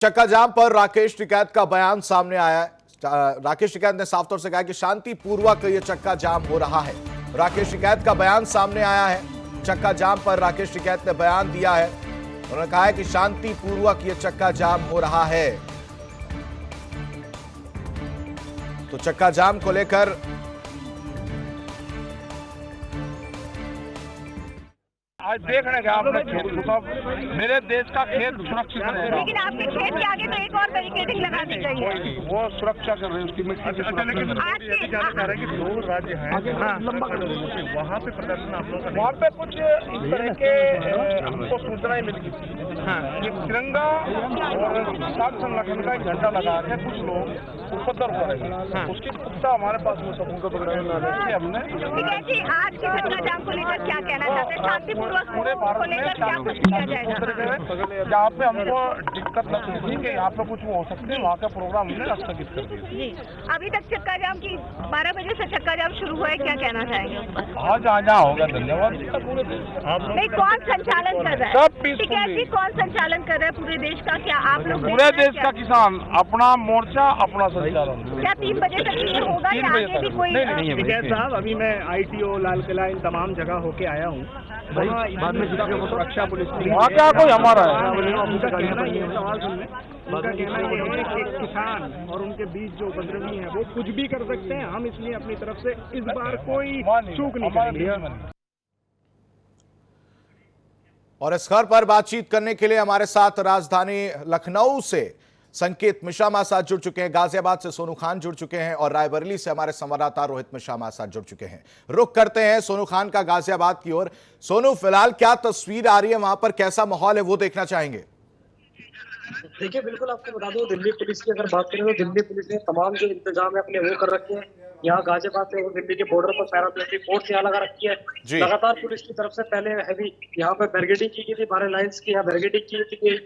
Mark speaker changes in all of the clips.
Speaker 1: चक्का जाम पर राकेश टिकैत का बयान सामने आया है। राकेश टिकैत ने साफ तौर से कहा कि शांतिपूर्वक ये चक्का जाम हो रहा है। राकेश टिकैत का बयान सामने आया है। चक्का जाम पर राकेश टिकैत ने बयान दिया है। उन्होंने कहा है कि शांतिपूर्वक ये चक्का जाम हो रहा है। तो चक्का जाम को लेकर
Speaker 2: आज देख रहे हैं आपने मेरे देश का खेत सुरक्षित रहेगा,
Speaker 3: लेकिन आपके खेत के आगे तो एक और बैरिकेडिंग लगानी चाहिए।
Speaker 2: वो सुरक्षा कर रहे हैं उसकी मिट्टी की सुरक्षा।
Speaker 3: लेकिन
Speaker 2: ये भी जानना चाह रहे हैं कि दो राज्य हैं वहाँ पे प्रदर्शन आप लोग वहाँ पे कुछ इस तरह के हमको सूचनाएं मिली कि तिरंगा और किसान संगठन का एक झंडा लगा के कुछ लोग उपद्रव हो रहे हैं। उसकी पुख्ता हमारे पास वो सबूत हमने
Speaker 3: आज के चक्का जाम को लेकर क्या कहना चाहते हैं? शांतिपूर्वक
Speaker 2: पूरे भारत में
Speaker 3: क्या कुछ किया जाएगा?
Speaker 2: जहाँ पे हमको दिक्कत लगती थी कि यहाँ पे कुछ वो हो सकते हैं, वहाँ का प्रोग्राम हमने स्थगित कर दिया।
Speaker 3: जी, अभी तक चक्का जाम की 12 बजे से चक्का जाम शुरू हुआ है, क्या कहना चाहेंगे?
Speaker 2: हाँ जहाँ होगा, धन्यवाद।
Speaker 3: नहीं, कौन संचालन कर रहा है?
Speaker 2: सब पीसफुली।
Speaker 3: कौन संचालन कर रहा है पूरे देश का? क्या आप लोग
Speaker 2: पूरे देश का किसान अपना मोर्चा अपना संचालन।
Speaker 3: क्या 3 बजे तक ये होगा या आगे भी कोई?
Speaker 4: टिकैत साहब, अभी मैं ITO, लाल किला, इन तमाम जगह होके आया हूँ। बाद में सुरक्षा पुलिस
Speaker 2: वहाँ क्या कोई हमारा है?
Speaker 4: उनका कहना ये सवाल सुन लें, उनका कहना ये है कि किसान और उनके बीच जो उपद्रवी हैं वो कुछ भी कर सकते हैं, हम इसलिए अपनी तरफ से इस बार कोई चूक नहीं करेंगे।
Speaker 1: और इस खबर पर बातचीत करने के लिए हमारे साथ राजधानी लखनऊ से संकेत मिश्रा हमारे साथ जुड़ चुके हैं, गाजियाबाद से सोनू खान जुड़ चुके हैं और रायबरेली से हमारे संवाददाता रोहित मिश्रा हमारे साथ जुड़ चुके हैं। रुख करते हैं सोनू खान का गाजियाबाद की ओर। सोनू, फिलहाल क्या तस्वीर आ रही है वहां पर, कैसा माहौल है वो देखना चाहेंगे।
Speaker 5: देखिए, बिल्कुल आपको बता दूं, दिल्ली पुलिस की अगर बात करें तो दिल्ली पुलिस ने तमाम जो इंतजाम है अपने वो कर रखे हैं। यहाँ गाजियाबाद से और दिल्ली के बॉर्डर पर पैरामिलिट्री फोर्स यहाँ लगा रखी है। लगातार पुलिस की तरफ से पहले हैवी यहाँ पर बैरिकेडिंग की गई थी, 12 लाइन्स की यहाँ बैरिकेडिंग की गई।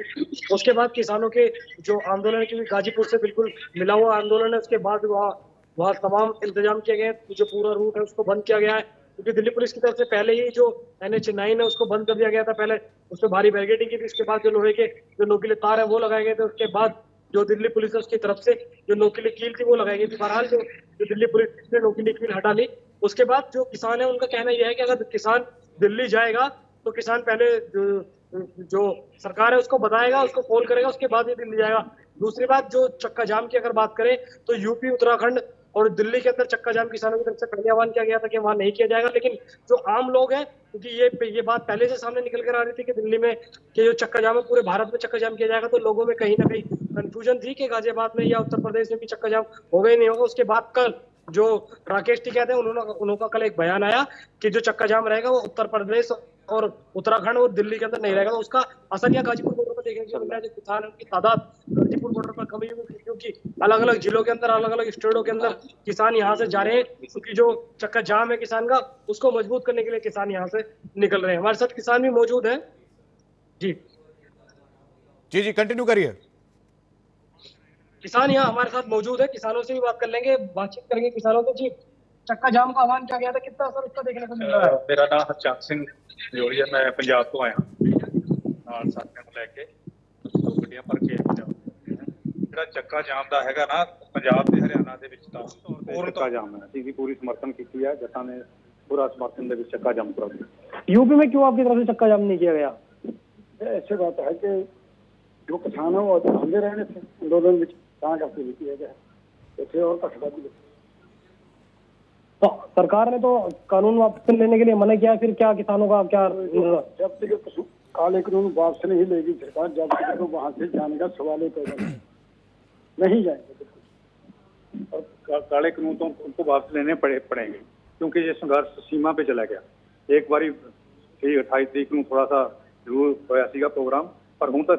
Speaker 5: उसके बाद किसानों के जो आंदोलन की गाजीपुर से बिल्कुल मिला हुआ आंदोलन है, उसके बाद वहाँ तमाम इंतजाम किए गए। जो पूरा रूट है उसको बंद किया गया है, क्योंकि दिल्ली पुलिस की तरफ से पहले ही जो NH9 है उसको बंद कर दिया गया था। पहले उस पर भारी बैरिकेडिंग की थी, उसके बाद जो लोहे के जो नोकीले तार है वो लगाए गए थे। उसके बाद जो दिल्ली पुलिस है उसकी तरफ से जो नोकीली कील थी वो लगाई गई थी। बहरहाल जो दिल्ली पुलिस ने नोकीली कील हटा ली। उसके बाद जो किसान है उनका कहना यह है कि अगर किसान दिल्ली जाएगा तो किसान पहले जो सरकार है उसको बताएगा, उसको कॉल करेगा, उसके बाद ही दिल्ली जाएगा। दूसरी बात, जो चक्का जाम की अगर बात करें तो यूपी, उत्तराखंड और दिल्ली के अंदर चक्का जाम किसानों की तरफ से पहले आह्वान किया गया था कि वहां नहीं किया जाएगा। लेकिन जो आम लोग हैं, क्योंकि ये बात पहले से सामने निकल कर आ रही थी कि दिल्ली में कि जो चक्का जाम है पूरे भारत में चक्का जाम किया जाएगा, तो लोगों में कहीं ना कहीं कंफ्यूजन थी कि गाजियाबाद में या उत्तर प्रदेश में भी चक्का जाम होगा ही नहीं होगा। उसके बाद कल जो राकेश टिकैत है उन्होंने कल एक बयान आया कि जो चक्का जाम रहेगा वो उत्तर प्रदेश और उत्तराखंड और दिल्ली के अंदर नहीं रहेगा। तो उसका असर यहाँ गाजीपुर बॉर्डर पर देखने को मिल रहा है। जो किसान है उनकी तादाद गाजीपुर बॉर्डर पर कमी हुई, क्योंकि अलग अलग जिलों के अंदर, अलग अलग स्टेटों के अंदर किसान यहाँ से जा रहे हैं, क्योंकि जो चक्का जाम है किसान का उसको मजबूत करने के लिए किसान यहाँ से निकल रहे हैं। हमारे साथ किसान भी मौजूद है। जी
Speaker 1: जी कंटिन्यू करिए।
Speaker 5: किसान यहाँ हमारे साथ मौजूद है, किसानों से भी बात कर लेंगे, बातचीत करेंगे किसानों से। जी, चक्का जाम का आह्वान किया गया था, कितना असर उसका देखने को मिल रहा है?
Speaker 6: मेरा नाम हरचंद सिंह जोड़िया, मैं पंजाब तो आया ਨਾਲ ਸਾਥੀਆਂ ਨੂੰ ਲੈ ਕੇ 2 ਗੱਡੀਆਂ ਭਰ ਕੇ ਜਿਹੜਾ ਚੱਕਾ ਜਾਮ ਦਾ ਹੈਗਾ ਨਾ ਪੰਜਾਬ ਤੇ ਹਰਿਆਣਾ ਦੇ ਵਿੱਚ ਤਾਂ ਚੱਕਾ ਜਾਮ ਹੈ। ਅਸੀਂ ਵੀ ਪੂਰੀ ਸਮਰਥਨ ਕੀਤੀ ਹੈ, ਜੱਟਾਂ ਨੇ पूरा समर्थन ਦੇ ਵਿੱਚ ਚੱਕਾ ਜਾਮ ਕਰਾ ਦਿੱਤਾ।
Speaker 4: यूपी में क्यों आपकी तरफ से चक्का जाम नहीं किया गया?
Speaker 7: ऐसी बात है कि जो किसान है वो आंदे रहने थे आंदोलन में, कहाँ करके भी किया गया थे और पक्षपाती।
Speaker 4: तो सरकार ने तो कानून वापस लेने के लिए मना किया, फिर क्या किसानों का क्या?
Speaker 7: जब तक काले कानून वापस नहीं लेगी सरकार, जब तक तो वहाँ से जाने का सवाल ही पैदा नहीं जाएंगे।
Speaker 6: और काले कानून तो उनको वापस लेने पड़ेंगे, क्योंकि ये संघर्ष सीमा पे चला गया। एक बारी 28 तरीक को थोड़ा सा जरूर होया सीगा प्रोग्राम, पर हूँ तो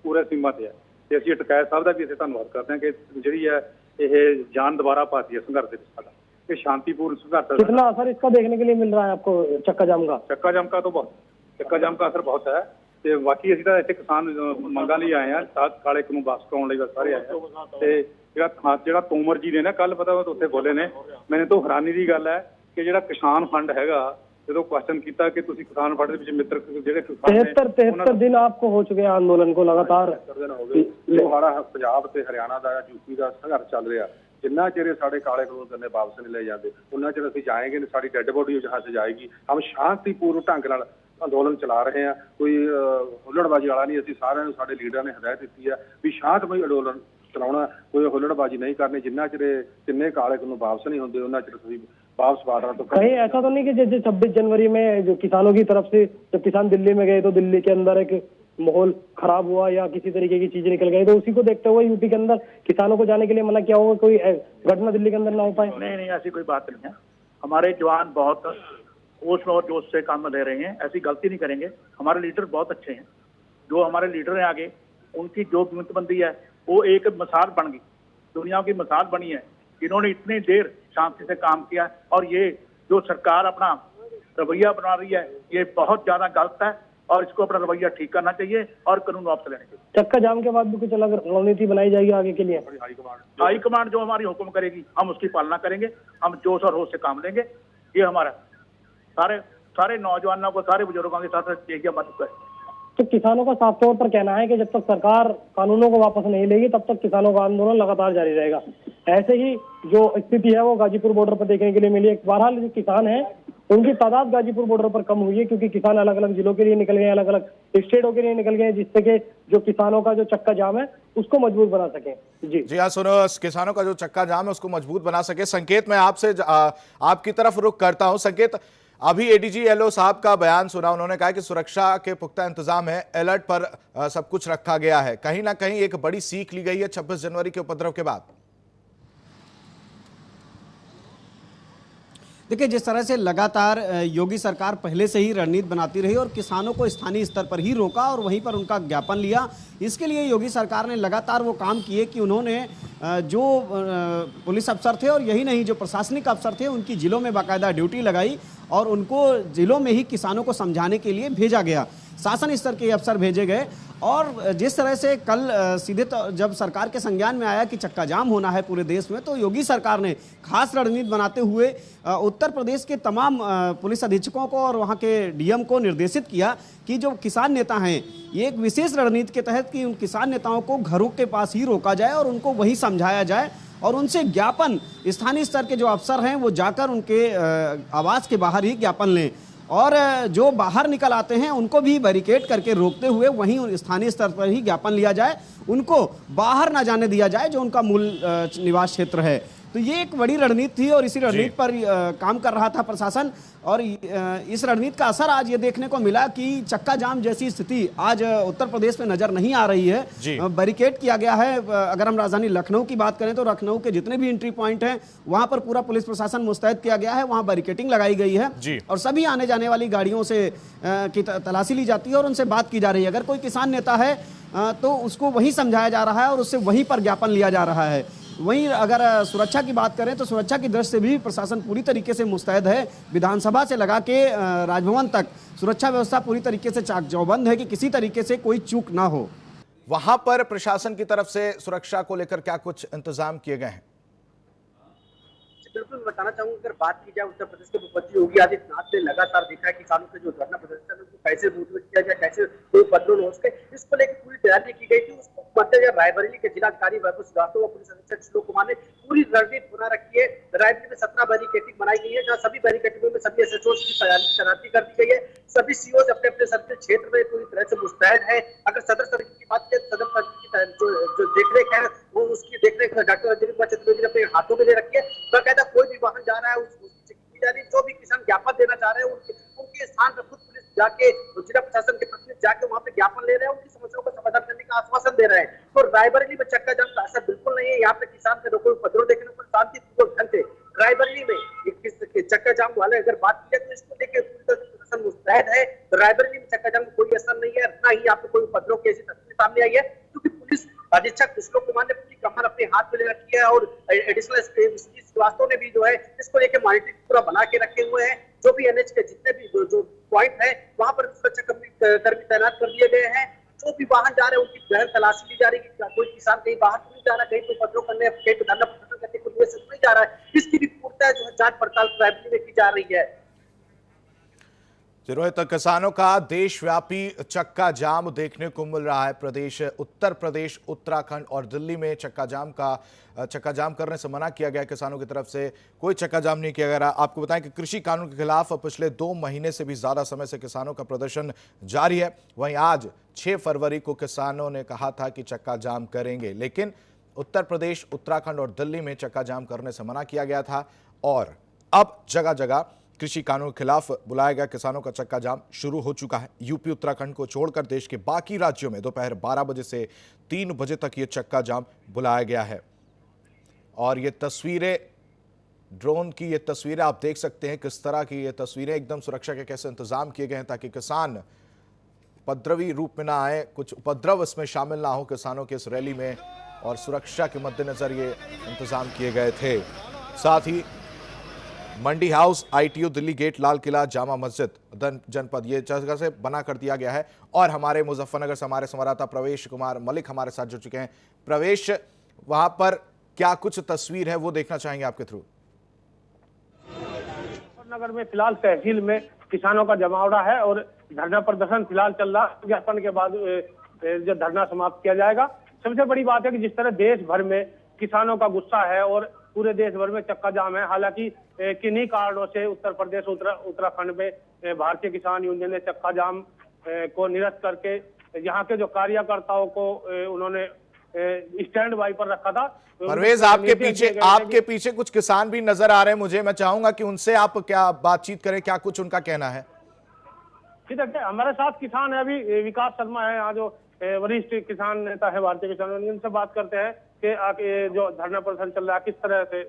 Speaker 6: पूरा सीमा ਤੇ ਹੈ। ਤੇ ਅਸੀਂ ਟਕੈਤ ਸਾਹਿਬ ਦਾ ਵੀ ਅਸੀਂ ਧੰਨਵਾਦ ਕਰਦੇ ਹਾਂ ਕਿ ਜਿਹੜੀ ਹੈ ਇਹ ਜਾਨ ਦੁਬਾਰਾ ਪਾਤੀ ਹੈ ਸੰਘਰਸ਼ ਦੇ ਵਿੱਚ ਸਾਡਾ। ਇਹ ਸ਼ਾਂਤੀਪੂਰਨ संघर्ष।
Speaker 4: कितना असर इसका देखने के लिए मिल रहा है आपको चक्का जाम का?
Speaker 6: ਚੱਕਾ ਜਾਮ का असर बहुत है। ਤੇ ਬਾਕੀ ਅਸੀਂ ਤਾਂ ਇੱਥੇ ਕਿਸਾਨ ਮੰਗਾਂ ਲਈ ਆਏ ਆ, ਕਾਲੇ ਕਾਨੂੰਨ ਵਾਪਸ ਕਰਾਉਣ ਲਈ ਸਾਰੇ ਆਏ ਆ। ਤੇ ਜਿਹੜਾ ਤੋਮਰ ਜੀ ਨੇ ਨਾ ਕੱਲ ਪਤਾ ਉੱਥੇ ਬੋਲੇ ਨੇ, ਮੈਨੂੰ ਤਾਂ ਹੈਰਾਨੀ ਦੀ ਗੱਲ ਹੈ ਕਿ ਜਿਹੜਾ ਕਿਸਾਨ ਫੰਡ ਹੈਗਾ ਜਦੋਂ ਕੁਐਸਚਨ ਕੀਤਾ ਕਿ ਤੁਸੀਂ ਕਿਸਾਨ ਪਾਰਟੀ ਦੇ ਵਿੱਚ ਮਿੱਤਰ ਜਿਹੜੇ ਕਿਸਾਨ ਨੇ
Speaker 5: 73 दिन आपको हो चुके हैं आंदोलन को लगातार।
Speaker 6: ਦਿਨ ਹੋ ਗਏ ਲੋਹਾੜਾ ਪੰਜਾਬ ਤੇ ਹਰਿਆਣਾ ਦਾ ਯੂਪੀ ਦਾ ਸੰਘਰਸ਼ ਚੱਲ ਰਿਹਾ। जिन्ना चेर साढ़े काले कानून करने वापस नहीं ले जाते उन्ना चेर असीं जाएंगे नहीं, साड़ी डेड बॉडी जहाँ से जाएगी। हम शांतिपूर्ण ढंग नाल अंदोलन चला रहे हैं, कोई हुल्लड़बाजी वाला नहीं। असीं सारिआं नूं साडे लीडर ने हिदायत दी है भी शांतमई अंदोलन चलाउणा, कोई हुल्लड़बाजी नहीं करनी। जिन्ना चेर तिन्ने काले कानून वापस नहीं होंदे उन्ना चेर असीं वापस बार्डर तो
Speaker 5: कहीं ऐसा तो नहीं कि जैसे 26 जनवरी में जो किसानों की तरफ से जब किसान दिल्ली में गए तो दिल्ली के अंदर एक माहौल खराब हुआ या किसी तरीके की चीजें निकल गई, तो उसी को देखते हुए यूपी के अंदर किसानों को जाने के लिए मना किया होगा, कोई घटना दिल्ली के अंदर ना हो पाए?
Speaker 8: नहीं, ऐसी कोई बात नहीं है। हमारे जवान बहुत होश और जोश से काम ले रहे हैं, ऐसी गलती नहीं करेंगे। हमारे लीडर बहुत अच्छे हैं, जो हमारे लीडर हैं आगे उनकी जो गिनतबंदी है वो एक मिसाल बन गई, दुनिया की मिसाल बनी है। इन्होंने इतनी देर शांति से काम किया और ये जो सरकार अपना रवैया बना रही है ये बहुत ज्यादा गलत है और इसको अपना रवैया ठीक करना चाहिए और कानून वापस लेने चाहिए।
Speaker 5: चक्का जाम के बाद भी कुछ अलग रणनीति बनाई जाएगी आगे के लिए?
Speaker 8: हाईकमांड जो हमारी हुक्म करेगी हम उसकी पालना करेंगे, हम जोश और होश से काम लेंगे। ये हमारा सारे नौजवानों को, सारे बुजुर्गों के साथ यही हमारा है।
Speaker 5: तो किसानों का साफ तौर पर कहना है कि जब तक सरकार कानूनों को वापस नहीं लेगी तब तक किसानों का आंदोलन लगातार जारी रहेगा। ऐसे ही जो स्थिति है वो गाजीपुर बॉर्डर पर देखने के लिए मिली है। बहरहाल जो किसान हैं उनकी तादाद गाजीपुर बॉर्डर पर कम हुई है क्योंकि किसान अलग अलग जिलों के लिए निकल गए, अलग अलग स्टेटों के लिए निकल गए, जिससे कि जो किसानों का जो चक्का जाम है उसको मजबूत बना सके। जी
Speaker 1: हाँ, सुनो, किसानों का जो चक्का जाम है उसको मजबूत बना सके। संकेत, मैं आपसे आपकी तरफ रुख करता हूं। संकेत, अभी एडीजी एलओ साहब का बयान सुना, उन्होंने कहा कि सुरक्षा के पुख्ता इंतजाम है, अलर्ट पर सब कुछ रखा गया है। कहीं ना कहीं एक बड़ी सीख ली गई है 26 जनवरी के उपद्रव के बाद।
Speaker 9: देखिए, जिस तरह से लगातार योगी सरकार पहले से ही रणनीति बनाती रही और किसानों को स्थानीय स्तर पर ही रोका और वहीं पर उनका ज्ञापन लिया, इसके लिए योगी सरकार ने लगातार वो काम किए कि उन्होंने जो पुलिस अफसर थे और यही नहीं जो प्रशासनिक अफसर थे उनकी जिलों में बाकायदा ड्यूटी लगाई और उनको जिलों में ही किसानों को समझाने के लिए भेजा गया। शासन स्तर के अफसर भेजे गए और जिस तरह से कल सीधे जब सरकार के संज्ञान में आया कि चक्का जाम होना है पूरे देश में, तो योगी सरकार ने खास रणनीति बनाते हुए उत्तर प्रदेश के तमाम पुलिस अधीक्षकों को और वहां के डीएम को निर्देशित किया कि जो किसान नेता हैं ये एक विशेष रणनीति के तहत कि उन किसान नेताओं को घरों के पास ही रोका जाए और उनको वही समझाया जाए और उनसे ज्ञापन स्थानीय स्तर के जो अफसर हैं वो जाकर उनके आवास के बाहर ही ज्ञापन लें और जो बाहर निकल आते हैं उनको भी बैरिकेड करके रोकते हुए वहीं स्थानीय स्तर पर ही ज्ञापन लिया जाए, उनको बाहर ना जाने दिया जाए जो उनका मूल निवास क्षेत्र है। तो ये एक बड़ी रणनीति थी और इसी रणनीति पर काम कर रहा था प्रशासन और इस रणनीति का असर आज ये देखने को मिला कि चक्का जाम जैसी स्थिति आज उत्तर प्रदेश में नजर नहीं आ रही है। बैरिकेड किया गया है। अगर हम राजधानी लखनऊ की बात करें तो लखनऊ के जितने भी एंट्री पॉइंट हैं वहां पर पूरा पुलिस प्रशासन मुस्तैद किया गया है, वहां बैरिकेडिंग लगाई गई है और सभी आने जाने वाली गाड़ियों से की तलाशी ली जाती है और उनसे बात की जा रही है। अगर कोई किसान नेता है तो उसको वही समझाया जा रहा है और उससे वहीं पर ज्ञापन लिया जा रहा है। वहीं अगर सुरक्षा की बात करें तो सुरक्षा की दृष्टि से भी प्रशासन पूरी तरीके से मुस्तैद है। विधानसभा से लगा के राजभवन तक सुरक्षा व्यवस्था पूरी तरीके से चाक चौबंद है कि किसी तरीके से कोई चूक ना हो।
Speaker 1: वहां पर प्रशासन की तरफ से सुरक्षा को लेकर क्या कुछ इंतजाम किए गए हैं?
Speaker 10: बिल्कुल बताना चाहूंगा, अगर बात की जाए उत्तर प्रदेश के मुख्यमंत्री योगी आदित्यनाथ ने लगातार देखा है किसानों के जो धरना प्रदर्शन है उसको कैसे मोटिवेट किया जाए, कैसे कोई बदलाव हो सके, इसको लेकर पूरी तैयारी की गई थी। उसको मद्देनजर रायबरेली के जिलाधिकारी वैभव श्रीवास्तव और पुलिस अधीक्षक श्लोक कुमार ने पूरी रणनीति बना रखी है। रायबरेली में 17 बैरिकेडिंग बनाई गई है, जहाँ सभी बैरिकेडिंगों में सभी एसएचओ की तैनाती कर दी गई है। सभी सीओ अपने अपने सर्किल क्षेत्र में पूरी तरह से मुस्तैद है। अगर सदर सर्किल की बात करें, सदर सर्किल की जो देखरेख है वो उसकी देखरेख डॉक्टर रंजनी कुमार चतुर्वेदी ने अपने हाथों में ले रखी है। बाकायदा कोई भी वाहन जा रहा है उसकी चेकिंग की जा रही है। जो भी किसान ज्ञापन देना चाह रहे हैं उनके स्थान पर खुद पुलिस जाके जिला प्रशासन के प्रतिनिधि जाके वहाँ पे ज्ञापन ले रहे हैं, उनकी समस्याओं का समाधान करने का आश्वासन दे रहे हैं। तो रायबरेली में चक्का जाम का असर बिल्कुल नहीं है। यहाँ पे किसान के कोई उपद्रव देखने को शांतिपूर्वक ढंग से रायबरेली में चक्का जाम वाले अगर बात की जाए तो इसको लेकर पूरी तरह से प्रशासन मुस्तैद है। रायबरेली में चक्का जाम कोई असर नहीं है, ना ही यहाँ पे कोई उपद्रव की ऐसी तस्वीर सामने आई है, क्योंकि पुलिस अधीक्षक श्लोक कुमार ने पूरी कमान अपने हाथ में ले रखी है और एडिशनल श्रीवास्तव ने भी जो है इसको लेकर मॉनिटरिंग पूरा बना के रखे हुए हैं। जो भी एनएच के जितने भी जो पॉइंट है वहां पर सुरक्षा कर्मी तैनात कर दिए गए हैं। जो भी वाहन जा रहे हैं उनकी गहन तलाशी ली जा रही है। कोई किसान कहीं बाहर तो नहीं जा रहा, कहीं कोई उपद्रव करने, कहीं तो धरना प्रदर्शन करने को नहीं जा रहा है। इसकी भी पूर्णतः जो है जांच पड़ताल रायबरेली में की जा रही है।
Speaker 1: रोहित, किसानों का देशव्यापी चक्का जाम देखने को मिल रहा है। उत्तर प्रदेश, उत्तराखंड और दिल्ली में चक्का जाम करने से मना किया गया। किसानों की तरफ से कोई चक्का जाम नहीं किया गया। आपको बताएं कि कृषि कानून के खिलाफ पिछले 2 महीने से भी ज्यादा समय से किसानों का प्रदर्शन जारी है। वहीं आज 6 फरवरी को किसानों ने कहा था कि चक्का जाम करेंगे, लेकिन उत्तर प्रदेश, उत्तराखंड और दिल्ली में चक्का जाम करने से मना किया गया था और अब जगह जगह कृषि कानून के खिलाफ बुलाया गया किसानों का चक्का जाम शुरू हो चुका है। यूपी, उत्तराखंड को छोड़कर देश के बाकी राज्यों में दोपहर 12 बजे से 3 बजे तक ये चक्का जाम बुलाया गया है। और ये तस्वीरें, ड्रोन की ये तस्वीरें आप देख सकते हैं, किस तरह की ये तस्वीरें, एकदम सुरक्षा के कैसे इंतजाम किए गए हैं ताकि किसान उपद्रवी रूप में ना आए, कुछ उपद्रव इसमें शामिल ना हो किसानों के इस रैली में, और सुरक्षा के मद्देनजर ये इंतजाम किए गए थे। साथ ही मंडी house, ITO, Delhi gate, Lal Qila, Jama Masjid जनपद, ये जगह से बना कर दिया गया है। और हमारे मुजफ्फरनगर से हमारे संवाददाता प्रवेश कुमार मलिक हमारे साथ जुड़ चुके हैं। प्रवेश, वहां पर क्या कुछ तस्वीर है वो देखना चाहेंगे आपके थ्रू।
Speaker 2: मुजफ्फरनगर में फिलहाल तहसील में किसानों का जमावड़ा है और धरना प्रदर्शन फिलहाल चल रहा है। ज्ञापन के बाद जो धरना समाप्त किया जाएगा। सबसे बड़ी बात है कि जिस तरह देश भर में किसानों का गुस्सा है और पूरे देश भर में चक्का जाम है। हालांकि किन्हीं कारणों से उत्तर प्रदेश, उत्तराखंड में भारतीय किसान यूनियन ने चक्का जाम को निरस्त करके यहाँ के जो कार्यकर्ताओं को उन्होंने स्टैंड बाई पर रखा था।
Speaker 1: परवेज, आपके पीछे कुछ किसान भी नजर आ रहे हैं मुझे, मैं चाहूंगा कि उनसे आप क्या बातचीत करें, क्या कुछ उनका कहना है।
Speaker 2: ठीक है, हमारे साथ किसान है अभी विकास शर्मा है, यहाँ जो वरिष्ठ किसान नेता है भारतीय किसान यूनियन, से बात करते हैं कि जो धरना प्रदर्शन चल रहा है किस तरह से।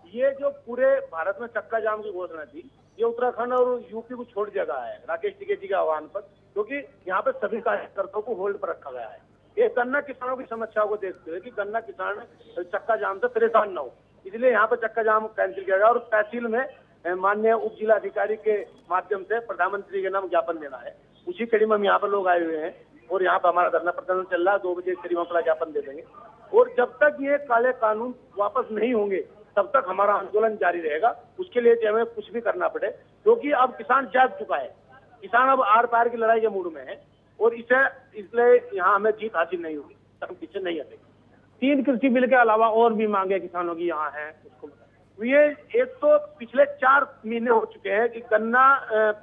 Speaker 8: ये जो पूरे भारत में चक्का जाम की घोषणा थी, ये उत्तराखंड और यूपी को छोड़ जगह है राकेश टिकैत जी के आह्वान पर, क्योंकि यहाँ पे सभी कार्यकर्ताओं को होल्ड पर रखा गया है। ये गन्ना किसानों की समस्या को देखते हुए कि गन्ना किसान चक्का जाम से परेशान न हो, इसलिए यहाँ पे चक्का जाम कैंसिल किया गया। और तहसील में माननीय उप जिलाधिकारी के माध्यम से प्रधानमंत्री के नाम ज्ञापन देना है। उसी कड़ी में हम यहाँ पर लोग आए हुए हैं और यहाँ पर हमारा धरना प्रदर्शन चल रहा है। 2 बजे करीब अपना ज्ञापन दे देंगे और जब तक ये काले कानून वापस नहीं होंगे तब तक हमारा आंदोलन जारी रहेगा। उसके लिए हमें कुछ भी करना पड़े, क्योंकि अब किसान जाग चुका है। किसान अब आर पार की लड़ाई के मूड में है और इसलिए यहाँ हमें जीत हासिल नहीं होगी, हम पीछे नहीं हटेंगे।
Speaker 2: 3 कृषि बिल के अलावा और भी मांगे किसानों की यहाँ है। उसको ये एक तो पिछले 4 महीने हो चुके हैं कि गन्ना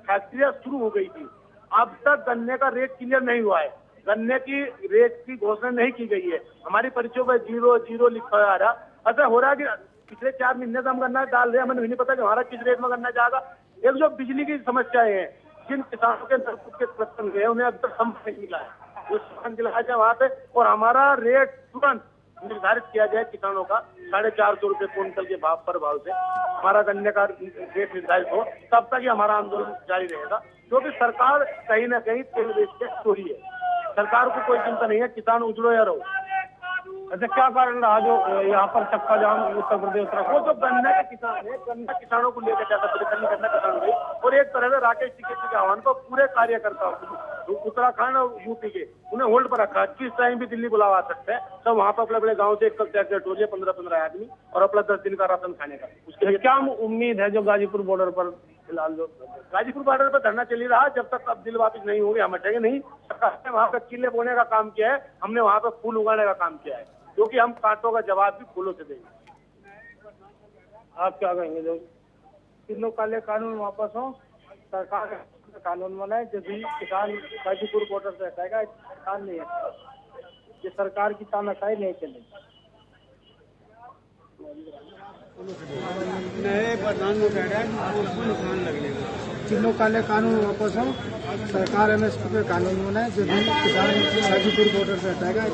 Speaker 2: फैक्ट्रियां शुरू हो गई थी, अब तक गन्ने का रेट क्लियर नहीं हुआ है। गन्ने की रेट की घोषणा नहीं की गई है। हमारी पर्चियों पर 0 लिखा आ रहा। ऐसा हो रहा है कि पिछले 4 महीने से हम गन्ना डाल रहे हैं, हमें नहीं पता कि हमारा किस रेट में गन्ना जाएगा। एक जो बिजली की समस्याएं हैं, जिन किसानों के नलकूप के प्रश्न गए उन्हें अब तक समझ नहीं मिला है, वो समझ दिलाया जाए वहाँ पे और हमारा रेट तुरंत निर्धारित किया जाए। किसानों का 450 रुपए क्विंटल के भाव से हमारा गन्ने का रेट निर्धारित हो, तब तक ही हमारा आंदोलन जारी रहेगा। क्योंकि सरकार कहीं ना कहीं तेल बेच के चोरी है, सरकार को कोई चिंता नहीं है, किसान उजड़ो या रहो। अच्छा, क्या कारण रहा जो यहाँ पर चक्का जाम उत्तर प्रदेश, वो जो गन्ना के किसान है, गन्ना किसानों को लेकर जाता परेशानी गन्ना किसान हुई और एक तरह से राकेश टिकैत जी के आह्वान को पूरे कार्यकर्ताओं को उत्तराखंड और यूपी के उन्हें होल्ड पर रखा। किस टाइम भी दिल्ली बुलावा सकते हैं, सब वहाँ पर अपने गाँव से एक टोलिए 15-15 आदमी और अपना 10 दिन का राशन खाने का। उसके क्या उम्मीद है जो गाजीपुर बॉर्डर पर फिलहाल जो गाजीपुर बॉर्डर पर धरना चल ही रहा, जब तक अब दिल वापिस नहीं होंगे हम हटेंगे नहीं। सरकार ने वहाँ पे किले बोने का काम किया है, हमने वहाँ पे फूल उगाने का काम किया है, क्योंकि हम कांटों का जवाब भी फूलों से देंगे। आप क्या कहेंगे? जो तीनों काले कानून वापस हो, सरकार कानून बनाए, जो भी किसान गाजीपुर बॉर्डर से हटाएगा, किसान नहीं है, ये सरकार की तानाशाही नहीं चलेगी।
Speaker 4: नए प्रधानमंत्री कह रहा है उसको नुकसान लगेगा। तीनों काले कानून वापस हो, सरकार MSP पे कानून बनाए, जो भी किसान गाजीपुर बॉर्डर से हटाएगा।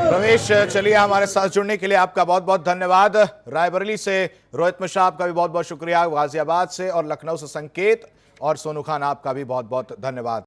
Speaker 1: रमेश, चलिए हमारे साथ जुड़ने के लिए आपका बहुत बहुत धन्यवाद। रायबरेली से रोहित मिश्रा, आपका भी बहुत बहुत शुक्रिया। गाजियाबाद से और लखनऊ से संकेत और सोनू खान, आपका भी बहुत बहुत धन्यवाद।